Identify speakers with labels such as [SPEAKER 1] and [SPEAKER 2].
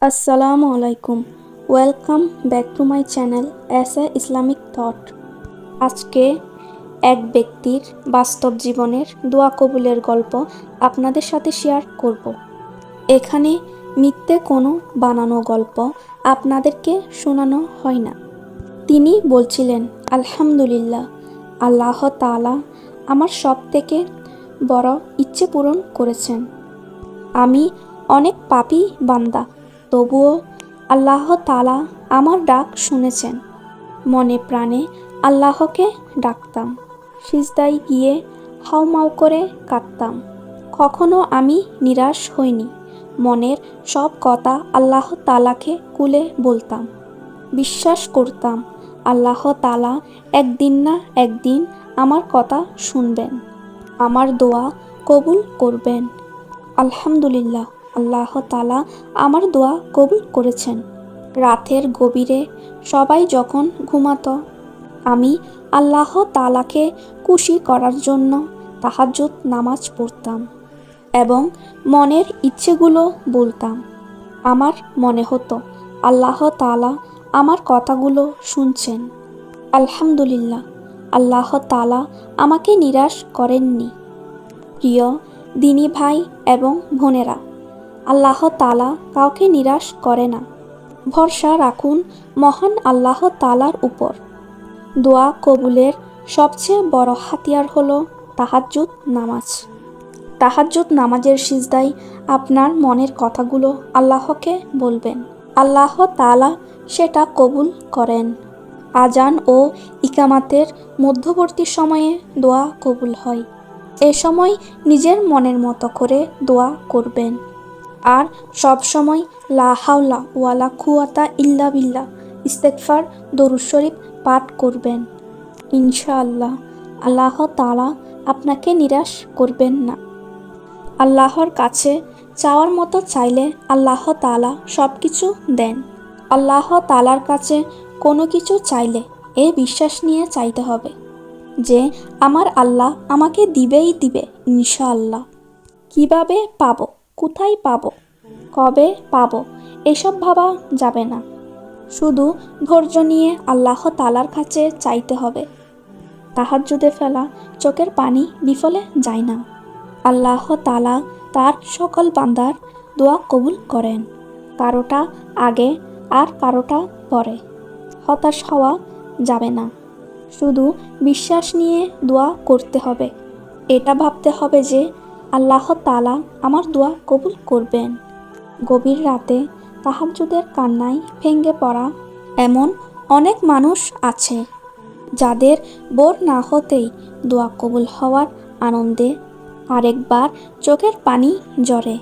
[SPEAKER 1] আসসালামু আলাইকুম। Welcome back to my channel S A Islamic thought. আজকে এক ব্যক্তির বাস্তব জীবনের দোয়া কবুলের গল্প আপনাদের সাথে শেয়ার করব। এখানে মিথ্যে কোনো বানানো গল্প আপনাদেরকে শোনানো হয় না। তিনি বলছিলেন, আলহামদুলিল্লাহ, আল্লাহ তাআলা আমার সব থেকে বড় ইচ্ছে পূরণ করেছেন। আমি অনেক পাপী বান্দা, তবুও আল্লাহ তাআলা আমার ডাক শুনেছেন। মনে প্রাণে আল্লাহকে ডাকতাম, সিজদায় গিয়ে হাউমাউ করে কাঁদতাম। কখনো আমি নিরাশ হইনি, মনের সব কথা আল্লাহ তাআলাকে খুলে বলতাম। বিশ্বাস করতাম আল্লাহ তাআলা একদিন না একদিন আমার কথা শুনবেন, আমার দোয়া কবুল করবেন। আলহামদুলিল্লাহ, আল্লাহ তাআলা আমার দোয়া কবুল করেছেন। রাতের গভীরে সবাই যখন ঘুমাতো, আমি আল্লাহ তাআলাকে খুশি করার জন্য তাহাজ্জুদ নামাজ পড়তাম এবং মনের ইচ্ছেগুলো বলতাম। আমার মনে হতো আল্লাহ তাআলা আমার কথাগুলো শুনছেন। আলহামদুলিল্লাহ, আল্লাহ তাআলা আমাকে নিরাশ করেননি। প্রিয় দিনী ভাই এবং বোনেরা, আল্লাহ তাআলা কাউকে নিরাশ করে না। ভরসা রাখুন মহান আল্লাহ তাআলার উপর। দোয়া কবুলের সবচেয়ে বড় হাতিয়ার হলো তাহাজ্জুদ নামাজ। তাহাজ্জুদ নামাজের সিজদায় আপনার মনের কথাগুলো আল্লাহকে বলবেন। আল্লাহ তাআলা সেটা কবুল করেন। আজান ও ইকামাতের মধ্যবর্তী সময়ে দোয়া কবুল হয়। এ সময় নিজের মনের মতো করে দোয়া করবেন আর সব সময় লা হাওলা ওয়ালা কুওয়াতা ইল্লা বিল্লাহ ইস্তেগফার দরুদ শরীফ পাঠ করবেন। ইনশাআল্লাহ আল্লাহ তাআলা আপনাকে নিরাশ করবেন না। আল্লাহর কাছে চাওয়ার মতো চাইলে আল্লাহ তাআলা সব কিছু দেন। আল্লাহ তাআলার কাছে কোনো কিছু চাইলে এ বিশ্বাস নিয়ে চাইতে হবে যে আমার আল্লাহ আমাকে দিবেই দিবে ইনশাআল্লাহ। কিভাবে পাবো, কোথায় পাবো, কবে পাবো, এসব ভাবা যাবে না। শুধু ধৈর্য নিয়ে আল্লাহ তাআলার কাছে চাইতে হবে। তাহাজ্জুদে ফেলা চোখের পানি বিফলে যায় না। আল্লাহ তাআলা তার সকল বান্দার দোয়া কবুল করেন, কারোটা আগে আর কারোটা পরে। হতাশ হওয়া যাবে না, শুধু বিশ্বাস নিয়ে দোয়া করতে হবে। এটা ভাবতে হবে যে আল্লাহ তাআলা আমার দোয়া কবুল করবেন। গভীর রাতে তাহাজ্জুদের কান্নায় ভেঙে পড়া এমন অনেক মানুষ আছে যাদের ভোর না হতেই দোয়া কবুল হওয়ার আনন্দে আরেকবার চোখের পানি ঝরে।